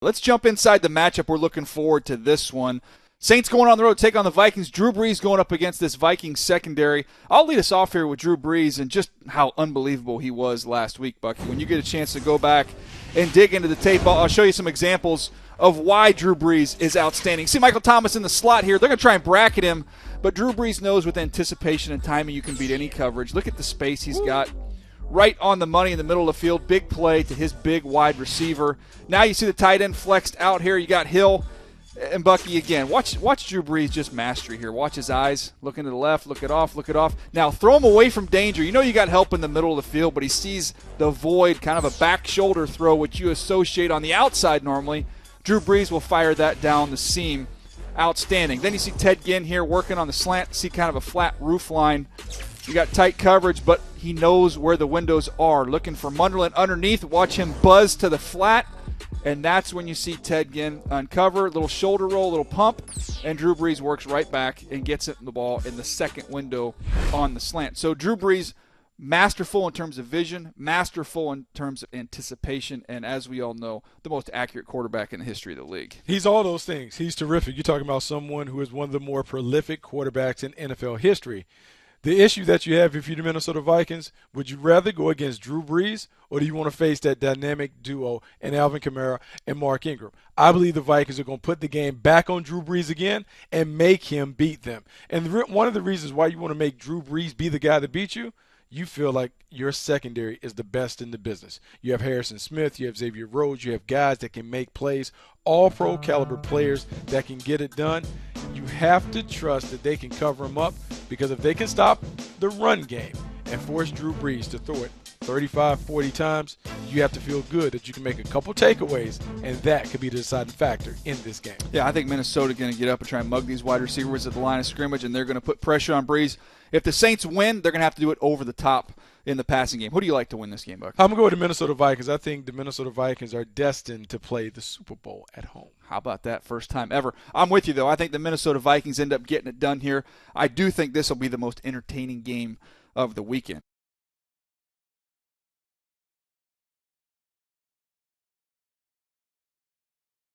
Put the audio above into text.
Let's jump inside the matchup. We're looking forward to this one. Saints going on the road, take on the Vikings. Drew Brees going up against this Vikings secondary. I'll lead us off here with Drew Brees and just how unbelievable he was last week, Bucky. When you get a chance to go back and dig into the tape, I'll show you some examples of why Drew Brees is outstanding. See Michael Thomas in the slot here. They're going to try and bracket him, but Drew Brees knows with anticipation and timing you can beat any coverage. Look at the space he's got. Right on the money in the middle of the field. Big play to his big wide receiver. Now you see the tight end flexed out here. You got Hill and Bucky again. Watch Drew Brees just mastery here. Watch his eyes. Looking to the left. Look it off. Look it off. Now throw him away from danger. You know you got help in the middle of the field, but he sees the void, kind of a back shoulder throw, which you associate on the outside normally. Drew Brees will fire that down the seam. Outstanding. Then you see Ted Ginn here working on the slant. See kind of a flat roof line. You got tight coverage, but he knows where the windows are. Looking for Munderland underneath. Watch him buzz to the flat, and that's when you see Ted Ginn uncover. Little shoulder roll, little pump, and Drew Brees works right back and gets it in the ball in the second window on the slant. So Drew Brees, masterful in terms of vision, masterful in terms of anticipation, and as we all know, the most accurate quarterback in the history of the league. He's all those things. He's terrific. You're talking about someone who is one of the more prolific quarterbacks in NFL history. The issue that you have if you're the Minnesota Vikings, would you rather go against Drew Brees or do you want to face that dynamic duo in Alvin Kamara and Mark Ingram? I believe the Vikings are going to put the game back on Drew Brees again and make him beat them. And one of the reasons why you want to make Drew Brees be the guy that beat you, you feel like your secondary is the best in the business. You have Harrison Smith, you have Xavier Rhodes, you have guys that can make plays, all pro caliber players that can get it done. You have to trust that they can cover them up, because if they can stop the run game and force Drew Brees to throw it 35, 40 times, you have to feel good that you can make a couple takeaways, and that could be the deciding factor in this game. Yeah, I think Minnesota's going to get up and try and mug these wide receivers at the line of scrimmage, and they're going to put pressure on Brees. If the Saints win, they're going to have to do it over the top in the passing game. Who do you like to win this game, Buck? I'm going to go with the Minnesota Vikings. I think the Minnesota Vikings are destined to play the Super Bowl at home. How about that? First time ever. I'm with you, though. I think the Minnesota Vikings end up getting it done here. I do think this will be the most entertaining game of the weekend.